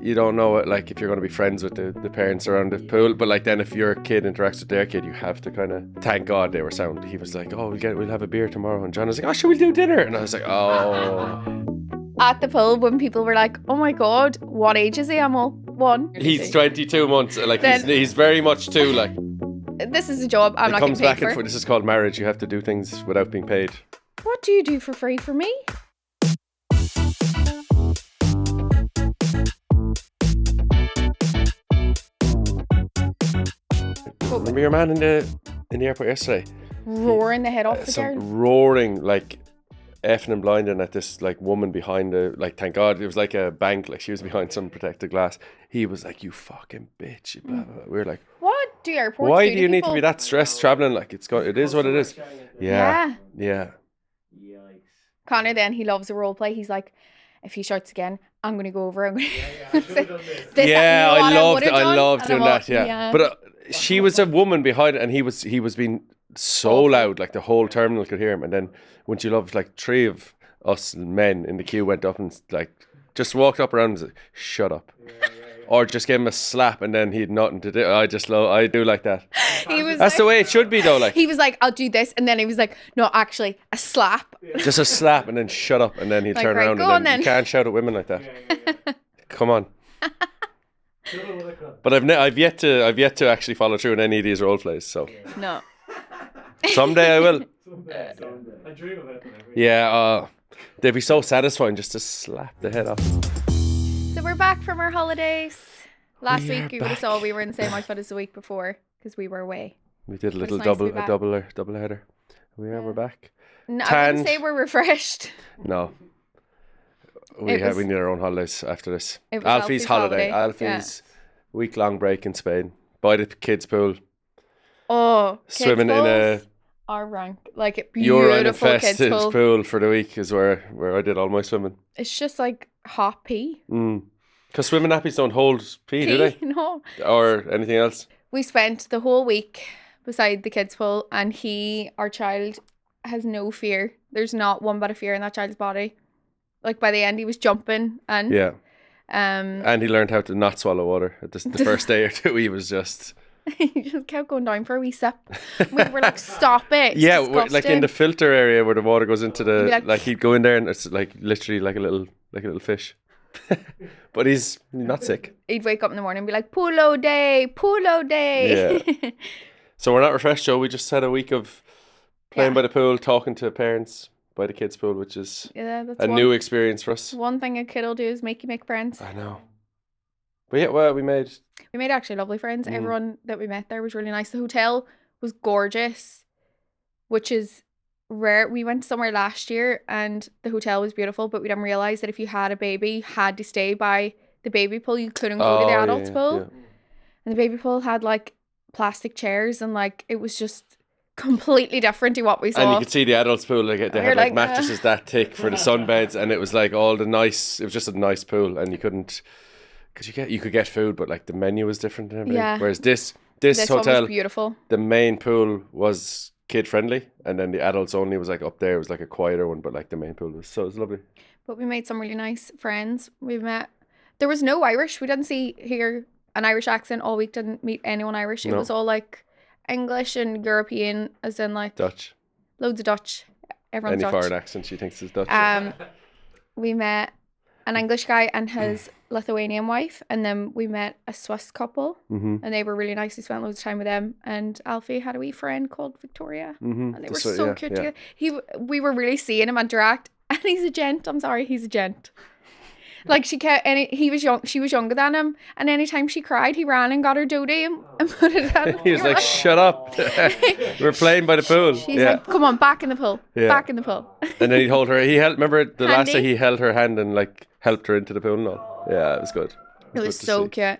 you don't know it, like if you're going to be friends with the parents around the pool, but like then if your kid interacts with their kid, you have to kind of thank God they were sound. He was like, oh, we'll have a beer tomorrow, and John was like, oh, sure, we'll do dinner, and I was like, oh. At the pool, when people were like, oh my God, what age is he? I'm all 1. He's 22 months, like he's very much too like. This is a job I'm not getting paid for. This is called marriage. You have to do things without being paid. What do you do for free for me? Remember your man in the airport yesterday? Roaring the head off the girl. Roaring, like effing and blinding at this like woman behind the, like, thank God it was like a bank, like she was behind some protected glass. He was like, you fucking bitch, blah, blah, blah. We were like, what do airports why do do you to need people? to be that stressed travelling? Like it is what it is. Yeah. Conor then, he loves a role play. He's like, if he shouts again, I'm going to go over. I loved doing that. Yeah. But she was a woman behind it, and he was being so loud, like the whole terminal could hear him. And then when she loved, like 3 of us men in the queue went up and like just walked up around and said, shut up. Or just gave him a slap, and then he had nothing to do. I do like that. That's the way it should be, though. Like he was like, I'll do this, and then he was like, no, actually, a slap. Just a slap, and then shut up, and then he'd like, turn right, around, and then you can't shout at women like that. Come on. But I've yet to actually follow through in any of these role plays. So no. Someday I will. I dream of it. Yeah, they'd be so satisfying just to slap the head off. So we're back from our holidays. Last week you would have saw we were in the same outfit as the week before because we were away. We did a little double header. We're back. No, I wouldn't say we're refreshed. No. We need our own holidays after this. Alfie's holiday. Alfie's week-long break in Spain. By the kids' pool. Oh, swimming in a our rank, like a beautiful kids pool for the week is where I did all my swimming. It's just like hot pee. Because swimming nappies don't hold pee, do they? No. Or anything else. We spent the whole week beside the kids' pool, and our child, has no fear. There's not one bit of fear in that child's body. Like by the end, he was jumping and and he learned how to not swallow water. The first day or two, he was just. He just kept going down for a wee sip. We were like, stop it. Yeah, like in the filter area where the water goes into the like he'd go in there and it's like literally like a little fish. But he's not sick. He'd wake up in the morning and be like, polo day. Yeah. So we're not refreshed, Joe. We just had a week of playing by the pool, talking to parents by the kids' pool, which is that's new experience for us. One thing a kid will do is make you make friends. I know. But yeah, well, we made actually lovely friends. Everyone that we met there was really nice. The hotel was gorgeous, which is rare. We went somewhere last year and the hotel was beautiful, but we didn't realise that if you had a baby, you had to stay by the baby pool. You couldn't go to the adults pool. Yeah. And the baby pool had like plastic chairs and like it was just completely different to what we saw. And you could see the adults pool, like they had like mattresses that thick for the sunbeds, and it was like it was just a nice pool, and you couldn't. Because you could get food, but like the menu was different and everything. Yeah. Whereas this hotel, was beautiful. The main pool was kid friendly, and then the adults only was like up there. It was like a quieter one, but like the main pool was it was lovely. But we made some really nice friends. There was no Irish. We didn't hear an Irish accent all week. Didn't meet anyone Irish. It was all like English and European, as in like Dutch. Loads of Dutch. Everyone's Any Dutch. foreign accent she thinks is Dutch. We met an English guy and his Lithuanian wife, and then we met a Swiss couple, and they were really nice. We spent loads of time with them, and Alfie had a wee friend called Victoria, and they were so cute together. We were really seeing him interact, and he's a gent. I'm sorry, he's a gent. Like he was young, she was younger than him, and anytime she cried, he ran and got her doody and put it on. He was like, "Shut up! We're playing by the pool." She's like, "Come on, back in the pool, back in the pool." And then he'd hold her. Remember the last day he held her hand and like helped her into the pool and all. Yeah, it was good. It was so cute.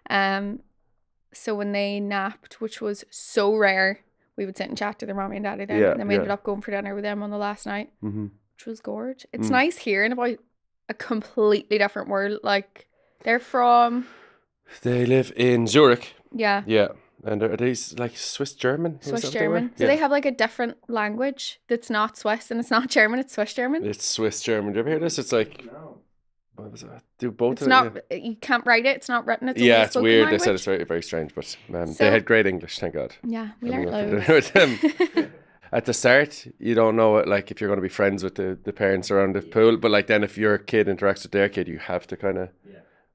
So when they napped, which was so rare, we would sit and chat to their mommy and daddy then. And then we ended up going for dinner with them on the last night, which was gorgeous. It's nice hearing about a completely different world. Like they live in Zurich. Yeah. And are these like Swiss German? So they have like a different language that's not Swiss and it's not German, it's Swiss German. It's Swiss German. Do you ever hear this? It's like what was it? Do both It's of not. it? You can't write it. It's not written. It's only Yeah, a it's spoken weird. language. They said it's very, very strange, but So- they had great English, thank God. Yeah, we And learned went for dinner loads. with them. At the start, you don't know it, like if you're going to be friends with the parents around the pool, but like then if your kid interacts with their kid, you have to kind of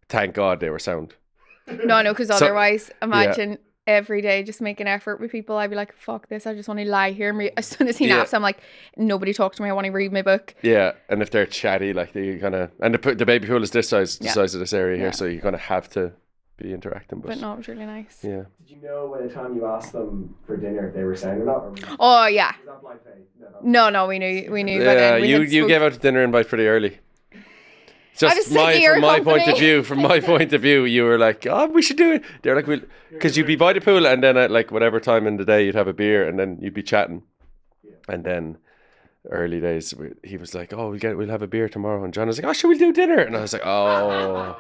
thank God they were sound. No, because So- otherwise, imagine every day just make an effort with people. I'd be like, fuck this, I just want to lie here. And as soon as he naps, I'm like, nobody talk to me, I want to read my book. Yeah, and if they're chatty, like they kind of, and the baby pool is this size, the size of this area here, so you're going to have to be interacting. But no, it was really nice. Yeah. Did you know by the time you asked them for dinner if they were sound or not? Or was Oh yeah. that blind faith? No, we knew. But Yeah, then we you gave out a dinner invite pretty early. Just from my point of view. From my point of view, you were like, "Oh, we should do it." They're like, because you'd be by the pool, and then at like whatever time in the day, you'd have a beer, and then you'd be chatting, and then early days, he was like, "Oh, we'll have a beer tomorrow," and John was like, "Oh, should we do dinner?" And I was like, "Oh."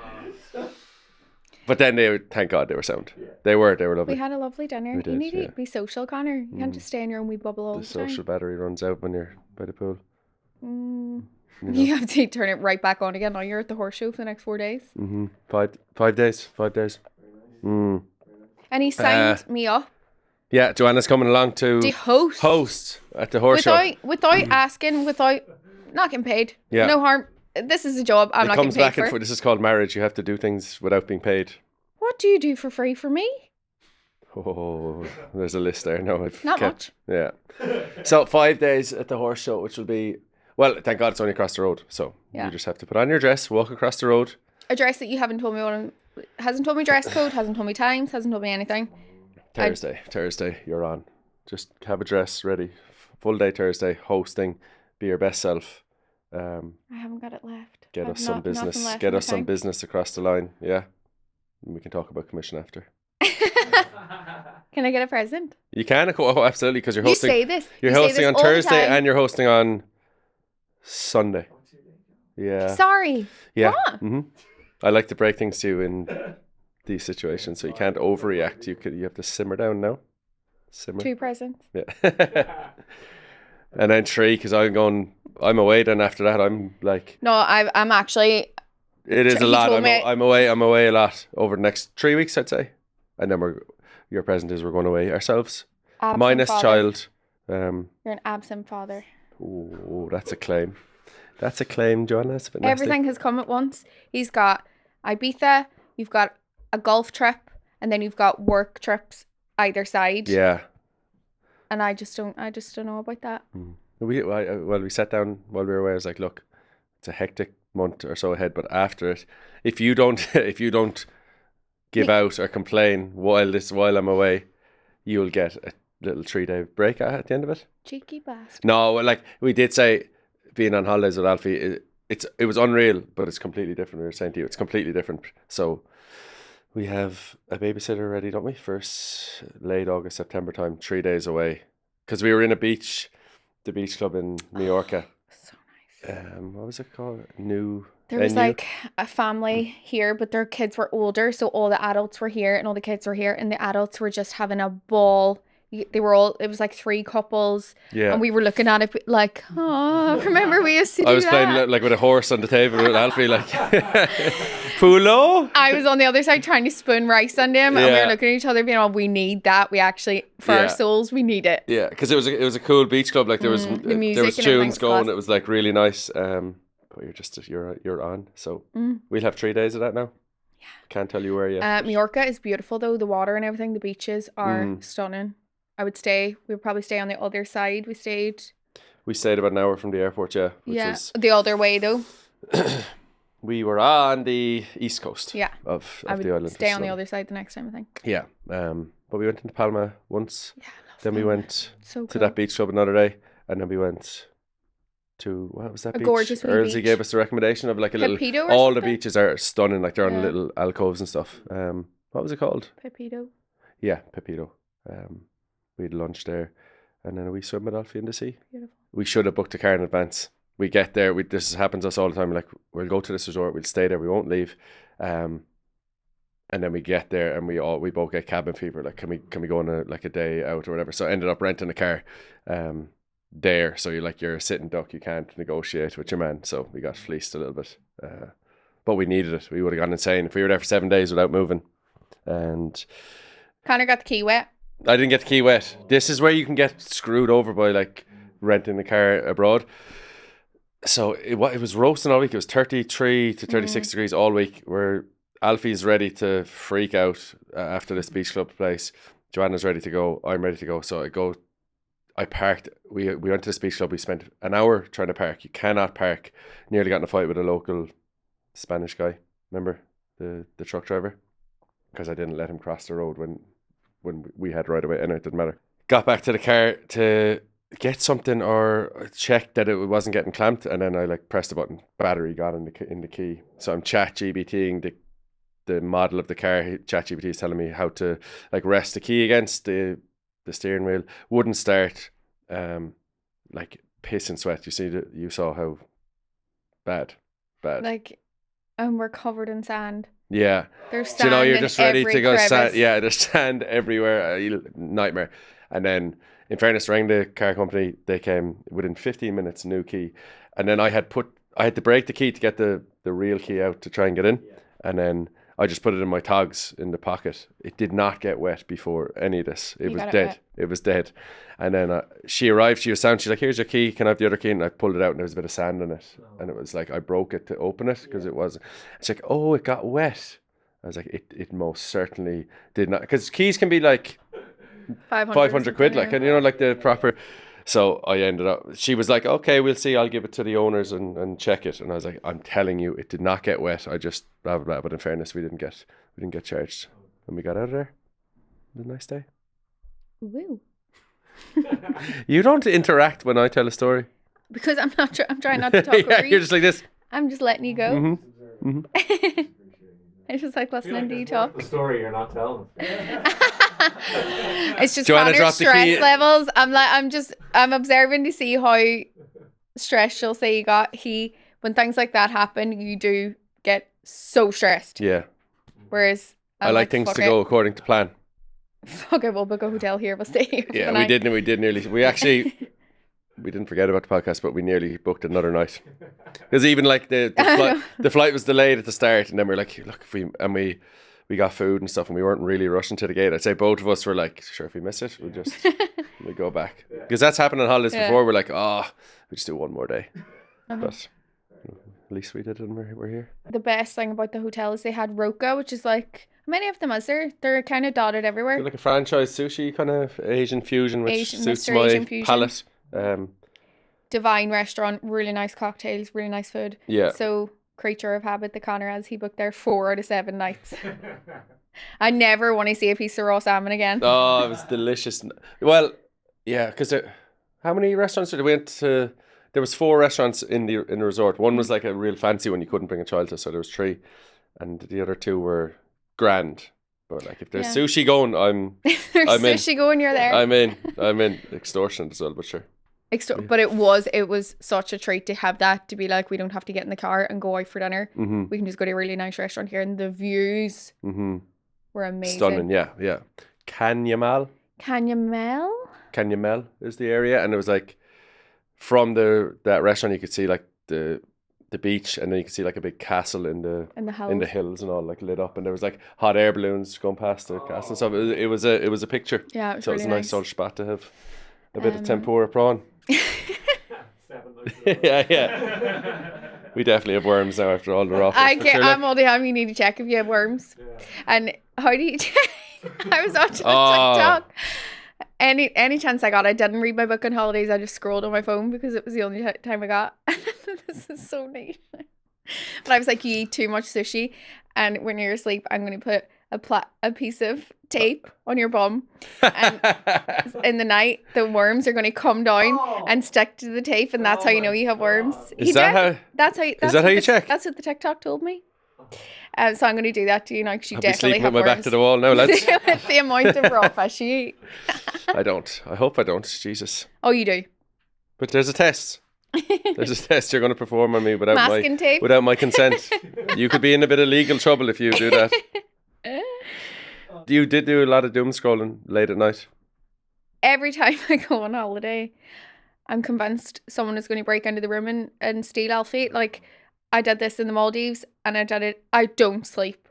But then thank God they were sound. They were lovely. We had a lovely dinner. We did, You need to be social, Connor. You can't just stay in your own wee bubble all The the time. social battery runs out when you're by the pool. You have to turn it right back on again. Now you're at the horse show for the next 4 days. 5 days. And he signed me up. Yeah, Joanna's coming along to The host at the horse show. Without asking, without not getting paid. Yeah. No harm. This is a job I'm not getting Comes paid back for. and forth. This is called marriage. You have to do things without being paid. What do you do for free for me? Oh, there's a list there. No, Not much. Yeah. So 5 days at the horse show, which will be, well, thank God it's only across the road. So you just have to put on your dress, walk across the road. A dress that you haven't told me hasn't told me dress code, hasn't told me times, hasn't told me anything. Thursday, you're on. Just have a dress ready. Full day Thursday, hosting, be your best self. I haven't got it left. Get us some nothing business. left Get in us some my business across the line. Yeah. And we can talk about commission after. Can I get a present? You can, oh, absolutely, because you're hosting. You say this. You're You say hosting this on all the Thursday time. and you're hosting on Sunday. Yeah. Sorry. Yeah. What? I like to break things to you in these situations, so you can't overreact. You have to simmer down now. Simmer. 2 presents. Yeah. And then 3, because I'm away. Then after that, I'm like. No, I'm actually. It is a He lot. told me- I'm away a lot over the next 3 weeks, I'd say. And then your present is we're going away ourselves, absent minus father. child. You're an absent father. Oh, that's a claim. That's a claim, Joanna. That's a bit nasty. Everything has come at once. He's got Ibiza, you've got a golf trip, and then you've got work trips either side. Yeah. And I just don't know about that. We sat down while we were away. I was like, look, it's a hectic month or so ahead, but after it, if you don't give out or complain while I'm away, you'll get a little 3-day break at the end of it. Cheeky bastard. No, like we did say, being on holidays with Alfie, it was unreal, but it's completely different. We were saying to you, it's completely different. So we have a babysitter ready, don't we? For late August, September time, 3 days away, because we were in the beach club in Mallorca. So nice. What was it called? There was like a family here, but their kids were older, so all the adults were here and all the kids were here, and the adults were just having a ball. It was like 3 couples, and we were looking at it like, oh, remember we used to do that? I was playing like with a horse on the table with Alfie, like Pulo. I was on the other side trying to spoon rice on them, and we were looking at each other being, oh, we need that. We actually, for our souls, we need it. Yeah, because it was a cool beach club. Like there was tunes going. It was like really nice. But you're on. So we'll have 3 days of that now. Yeah. Can't tell you where yet. Mallorca is beautiful though. The water and everything. The beaches are stunning. We would probably stay on the other side. We stayed about an hour from the airport, yeah. The other way though. We were on the east coast of the island. I would stay on the other side the next time, I think. Yeah. But we went into Palma once. Yeah, then we went to that beach club another day, and then we went to, what was that beach? Gorgeous Earlsey beach. gave us the recommendation of like a Pepito little. or All something? the beaches are stunning, like they're on little alcoves and stuff. What was it called? Pepito. Yeah, Pepito. We had lunch there, and then we swim with Alfie in the sea. Beautiful. We should have booked a car in advance. We get there. This happens to us all the time. Like, we'll go to this resort, we'll stay there, we won't leave, and then we get there and we both get cabin fever. Like, can we go on a day out or whatever? So I ended up renting a car, there. So you're a sitting duck. You can't negotiate with your man. So we got fleeced a little bit. but we needed it. We would have gone insane if we were there for 7 days without moving. And Connor got the key wet. I didn't get the key wet. This is where you can get screwed over by like renting a car abroad. So it was roasting all week. It was 33 to 36 degrees all week. Where Alfie's ready to freak out after this beach club place. Joanna's ready to go. I'm ready to go. So I parked. We went to this beach club. We spent an hour trying to park. You cannot park. Nearly got in a fight with a local Spanish guy. Remember the truck driver? Because I didn't let him cross the road when we had right away. Anyway, it didn't matter. Got back to the car to get something or check that it wasn't getting clamped, and then I like pressed the button. Battery got in the key. So I'm ChatGPTing the model of the car. ChatGPT is telling me how to like rest the key against the steering wheel. Wouldn't start. Like piss and sweat. You saw how bad. Like, and we're covered in sand. Yeah. There's sand. You're just ready to go. Crevice. Yeah, there's sand everywhere. Nightmare. And then, in fairness, rang the car company. They came within 15 minutes, new key. And then I had to break the key to get the real key out to try and get in. Yeah. And then I just put it in my togs in the pocket. It did not get wet before any of this. It was dead. It was dead. And then she arrived. She was sound. She's like, "Here's your key. Can I have the other key?" And I pulled it out, and there was a bit of sand in it. Oh. And it was like I broke it to open it because it wasn't. She's like, "Oh, it got wet." I was like, "It most certainly did not." Because keys can be like 500 quid, like, and like the proper. So I ended up, she was like, "Okay, we'll see. I'll give it to the owners and check it." And I was like, "I'm telling you, it did not get wet. I just blah blah blah." But in fairness, we didn't get charged when we got out of there. It was a nice day. Woo. You don't interact when I tell a story because I'm trying not to talk over you. You're just like this. I'm just letting you go. Mm-hmm. Mm-hmm. I just like listening to you talk. The story you're not telling. It's just Joanna Connor's stress levels. I'm observing to see how stressed she'll say you got. When things like that happen, you do get so stressed. Yeah. Whereas I like things to go according to plan. Fuck it, we'll go hotel here. We'll stay here. Yeah, we did nearly. We actually. We didn't forget about the podcast, but we nearly booked another night. Because even like the flight was delayed at the start, and then we're like, look, we got food and stuff, and we weren't really rushing to the gate. I'd say both of us were like, sure, if we miss it, we'll go back. Because that's happened on holidays before. We're like, we just do one more day. But at least we did it, and we're here. The best thing about the hotel is they had ROKA, which is like, how many of them is there? They're kind of dotted everywhere. They're like a franchise sushi kind of Asian fusion, which suits my palate. Divine restaurant, really nice cocktails, really nice food. Yeah. So creature of habit, the Conor has, he booked there 4 out of 7 nights. I never want to see a piece of raw salmon again. Oh, it was delicious. Well, yeah, because how many restaurants did we went to? There was 4 restaurants in the resort. One was like a real fancy one you couldn't bring a child to, so there was 3, and the other 2 were grand. But like if there's sushi going, I'm sushi in. Going, you're there. I'm in. Extortion as well, but sure. But it was such a treat to have that, to be like, we don't have to get in the car and go out for dinner. Mm-hmm. We can just go to a really nice restaurant here, and the views were amazing. Stunning, yeah. Canyamel is the area, and it was like from that restaurant you could see like the beach, and then you could see like a big castle in the hills and all, like lit up, and there was like hot air balloons going past the castle and stuff. It was a picture. Yeah, it was so really it was a nice old spot to have a bit of tempura prawn. Yeah. We definitely have worms now after all the raw fish. I'm only having, you need to check if you have worms. Yeah. And how do you check? I was watching TikTok. Any chance I got, I didn't read my book on holidays. I just scrolled on my phone because it was the only time I got. This is so nice. But I was like, you eat too much sushi, and when you're asleep, I'm going to put a piece of tape on your bum, and in the night the worms are going to come down and stick to the tape, and that's how you know you have worms. Is that how you check? That's what the TikTok told me. So I'm going to do that to you now, because you definitely have worms. I'll be sleeping with my back to the wall now, lads. With the amount of raw fish you eat. I don't. I hope I don't. Jesus. Oh, you do. But there's a test. There's a test you're going to perform on me without my consent. You could be in a bit of legal trouble if you do that. You did do a lot of doom scrolling late at night. Every time I go on holiday, I'm convinced someone is going to break into the room and steal Alfie. Like, I did this in the Maldives and I did it. I don't sleep.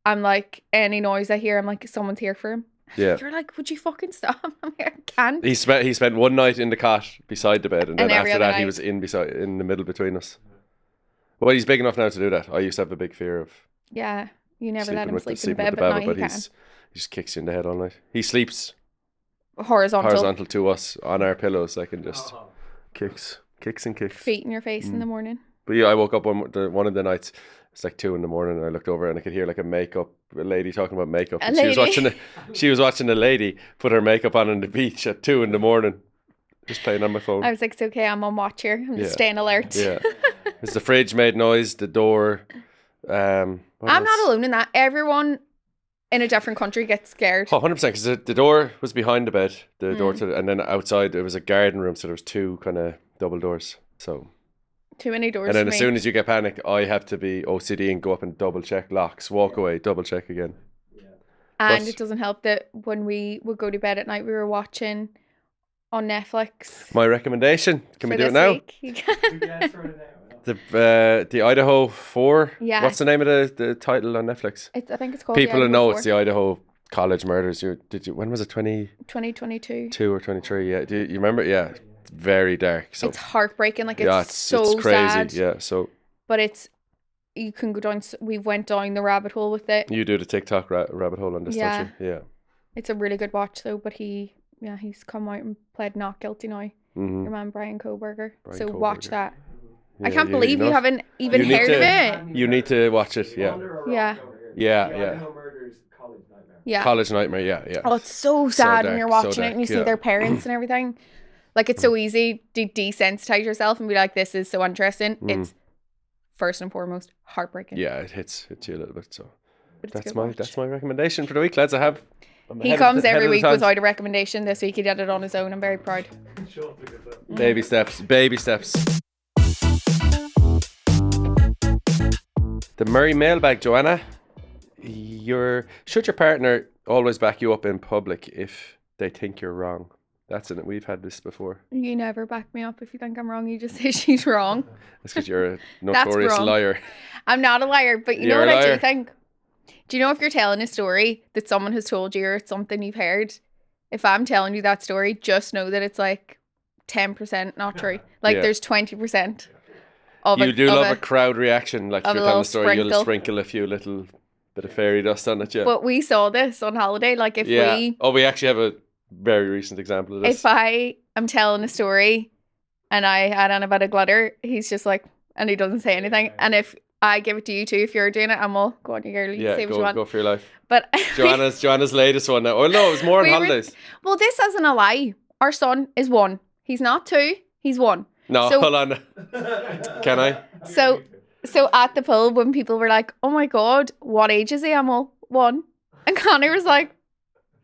I'm like, any noise I hear, I'm like, someone's here for him. Yeah. You're like, would you fucking stop? I'm like, I can't. He spent one night in the cot beside the bed, and then every after other that he night. was in the middle between us. Well, he's big enough now to do that. I used to have a big fear of Yeah, you never sleeping let him with sleep in sleeping bed, with the but now Baba, you but he just kicks you in the head all night. He sleeps can. Horizontal. to us on our pillows, like, and just kicks and kicks. Feet in your face in the morning. But yeah, I woke up one of the nights. It's like 2 a.m. and I looked over and I could hear like a lady talking about makeup. And she was watching a lady put her makeup on the beach at 2 a.m. just playing on my phone. I was like, it's okay, I'm on watch here. I'm just staying alert. Yeah. Because the fridge made noise, the door. I'm not alone in that. Everyone in a different country gets scared. Oh, 100%, because the door was behind the bed, and then outside it was a garden room, so there was 2 kind of double doors. So too many doors. And then as soon as you get panicked, I have to be OCD and go up and double check locks, walk away, double check again. And it doesn't help that when we would go to bed at night, we were watching on Netflix. My recommendation, can we do it now? The Idaho 4. Yeah. What's the name of the title on Netflix? I think it's called People the will know 4. it's the Idaho college murders. When was it? 2022 or 23? Yeah. Do you remember? Yeah. It's very dark. So it's heartbreaking. Like it's crazy. Sad. Yeah. So. But you can go down. We went down the rabbit hole with it. You do the TikTok rabbit hole on this, don't you? Yeah. It's a really good watch though. But he's come out and pled not guilty now. Mm-hmm. Your man Brian Koberger. Watch that. Yeah, I can't believe you haven't even heard of it. You need to watch it. Yeah. Yeah. Yeah. College Nightmare. Yeah. Oh, it's so sad when you're watching it and you see their parents and everything. Like, it's so easy to desensitize yourself and be like, this is so interesting. It's first and foremost heartbreaking. Yeah, it hits you a little bit. So that's my recommendation for the week, lads. He comes every week without a recommendation. This week he did it on his own. I'm very proud. Baby steps. The Murray Mailbag, Joanna. Should your partner always back you up in public if they think you're wrong? That's it. We've had this before. You never back me up if you think I'm wrong. You just say she's wrong. That's because you're a notorious liar. I'm not a liar, but you know what I do think? Do you know if you're telling a story that someone has told you or it's something you've heard? If I'm telling you that story, just know that it's like 10% not true. Like there's 20% of it. You do love a crowd reaction. Like if you're telling a story, you'll sprinkle a few little bit of fairy dust on it. Yeah. But we saw this on holiday. Like if we actually have a very recent example of this. If I am telling a story and I had on a bit of glitter, he's just like, and he doesn't say anything. And if I give it to you too, if you're doing it, and we'll go on, you girl, say what you want. Go for your life. But Joanna's latest one now. Oh no, it was more on holidays. Well, this isn't a lie. Our son is 1. He's not 2. He's 1. No, hold on. Can I? So at the pool, when people were like, "Oh my god, what age is he?" I'm all 1, and Conor was like,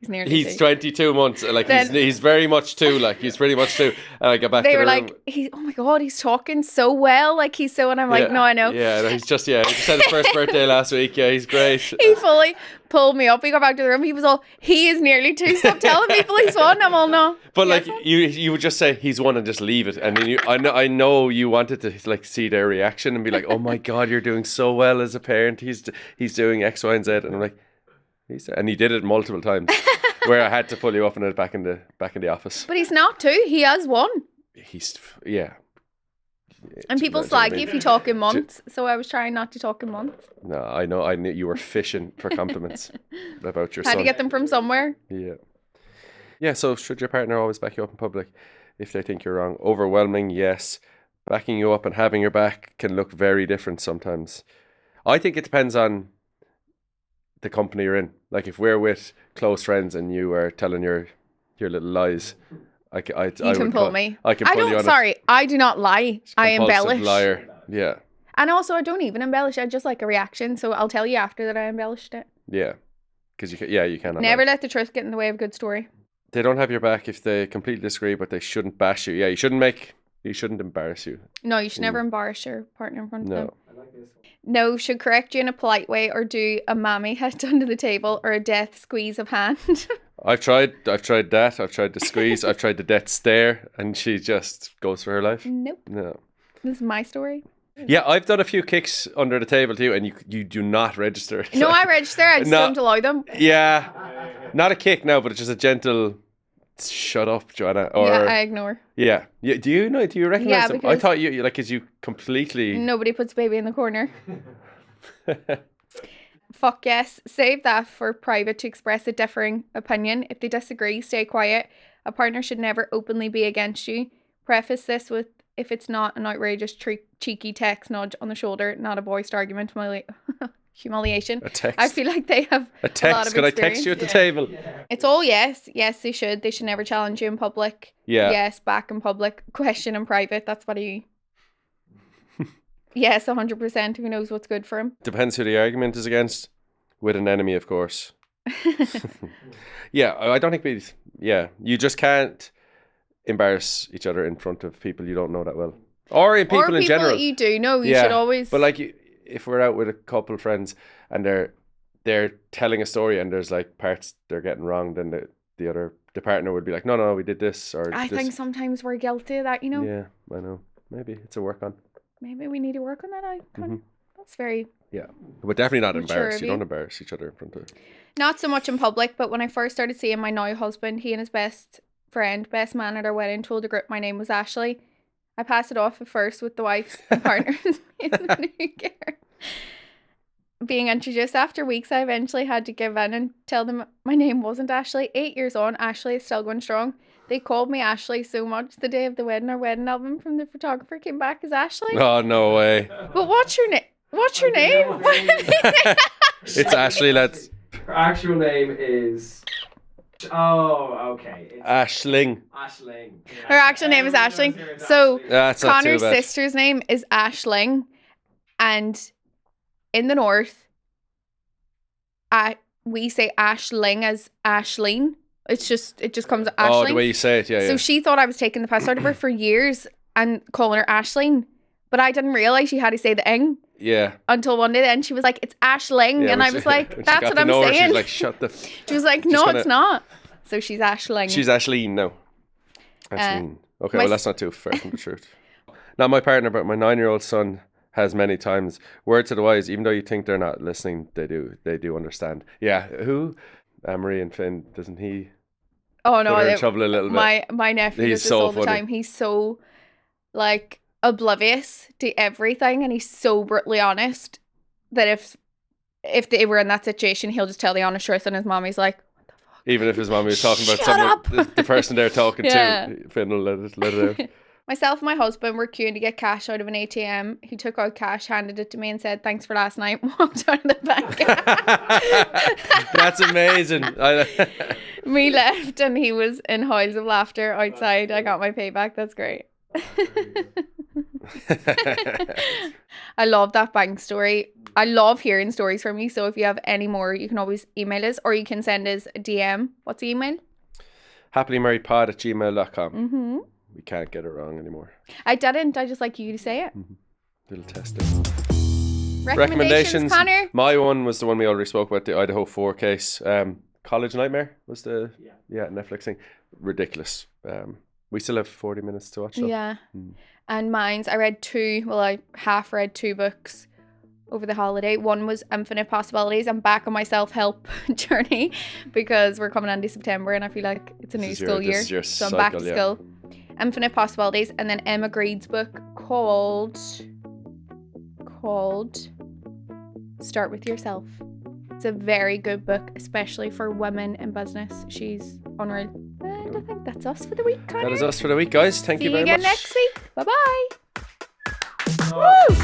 He's 22 months. Like he's very much 2. Like he's pretty much 2. And I got back. They were like, oh my god, he's talking so well. Like he's so, and I'm like, no, I know. Yeah, he just had his first birthday last week. Yeah, he's great. He fully pulled me up. We got back to the room. He was all, he is nearly 2. Stop telling people he's 1. I'm all, no. But like you would just say he's 1 and just leave it. And then I know you wanted to like see their reaction and be like, oh my god, you're doing so well as a parent. He's doing X, Y, and Z. And I'm like, and he did it multiple times. Where I had to pull you up in it back in the office. But he's not 2. He has 1. And people slag you if you talk in months. So I was trying not to talk in months. No, I know. I knew you were fishing for compliments about your son. Had to get them from somewhere. Yeah. Yeah. So should your partner always back you up in public if they think you're wrong? Overwhelming, yes. Backing you up and having your back can look very different sometimes. I think it depends on the company you're in. Like if we're with close friends and you are telling your little lies, I can pull me. I can pull you on it. I do not lie. I embellish. Liar. Yeah. And also I don't even embellish. I just like a reaction. So I'll tell you after that I embellished it. Yeah. Because you cannot. Never let the truth get in the way of a good story. They don't have your back if they completely disagree, but they shouldn't bash you. Yeah, you shouldn't embarrass you. No, you should never embarrass your partner in front of them. I like this one. No, should correct you in a polite way or do a mammy head under the table or a death squeeze of hand. I've tried that. I've tried the squeeze. I've tried the death stare, and she just goes for her life. Nope. No. This is my story. Yeah, I've done a few kicks under the table too, and you do not register. No, I register. I just don't allow them. Yeah, not a kick now, but it's just a gentle shut up, Joanna. Or, yeah, I ignore. Yeah. Do you know? Do you recognize them? I because thought you like, is you completely. Nobody puts baby in the corner. Fuck yes. Save that for private to express a differing opinion. If they disagree, stay quiet. A partner should never openly be against you. Preface this with, if it's not an outrageous cheeky text nudge on the shoulder, not a voiced argument, humiliation. A text. I feel like they have a text. A lot of Could experience. I text you at the table? It's all yes. Yes, they should. They should never challenge you in public. Yeah. Yes, back in public. Question in private. That's what he... Yes, 100%. Who knows what's good for him? Depends who the argument is against. With an enemy, of course. Yeah, I don't think you just can't embarrass each other in front of people you don't know that well. Or in people in general. That you do know, you should always... But like, if we're out with a couple of friends and they're telling a story and there's like parts they're getting wrong, then the partner would be like, no, we did this. Or I think sometimes we're guilty of that, you know? Yeah, I know. Maybe it's a work on. Maybe we need to work on that. That's very... Yeah, but definitely not embarrassed. You don't embarrass each other in front of... Not so much in public, but when I first started seeing my now husband, he and his best man at our wedding told the group my name was Ashley. I passed it off at first with the wife's and partners in the new year. Being introduced after weeks, I eventually had to give in and tell them my name wasn't Ashley. 8 years on, Ashley is still going strong. They called me Ashley so much the day of the wedding. Our wedding album from the photographer came back as Ashley. Oh, no way. But what's your name? What's your name? It's Ashley, lads. Her actual name is... Oh, okay. It's Aisling. Aisling. Yeah. Her actual name is Aisling. So That's not Conor's too bad. sister's name is Aisling, and in the north, we say Aisling as Aisleen. It just comes Aisling. Oh, the way you say it, yeah. So she thought I was taking the piss out of her for years and calling her Aisling, but I didn't realize she had to say the ing. Yeah. Until one day then she was like, it's Aisling. Yeah, and I was like, that's what I'm saying. She was like, shut the... She was like, no, it's not. So she's Aisling. She's Aisleen now. Aisleen. Okay, well, that's not too far from the truth. Not my partner, but my 9-year-old son has many times. Word to the wise, even though you think they're not listening, they do understand. Yeah, who? Murray and Finn, doesn't he? Oh, no. Put her in trouble a little bit. My nephew does this all the time. He's so, like... oblivious to everything, and he's so brutally honest that if they were in that situation, he'll just tell the honest truth, and his mommy's like, what the fuck? Even if his mommy was talking about someone, the person they're talking to, Finn will let it out. Myself and my husband were queuing to get cash out of an ATM. He took out cash, handed it to me, and said, thanks for last night, walked out of the bank. That's amazing. Me left, and he was in howls of laughter outside. I got my payback. That's great. I love that bank story. I love hearing stories from you. So if you have any more, you can always email us, or you can send us a DM. What's the email? HappilyMurrayedPod@gmail.com. We can't get it wrong anymore. I didn't. I just like you to say it. Little testing. Recommendations, Connor? My one was the one we already spoke about, the Idaho 4 case. College Nightmare was the Netflix thing. Ridiculous. We still have 40 minutes to watch though. Yeah. And mine's, I half read 2 books over the holiday. One was Infinite Possibilities. I'm back on my self-help journey because we're coming into September and I feel like it's a new school year. So I'm back to school. Infinite Possibilities. And then Emma Greed's book called Start With Yourself. It's a very good book, especially for women in business. She's unreal. And I think that's us for the week, Connor. That is us for the week, guys. Thank you very much. See you again next week. Bye-bye. Woo!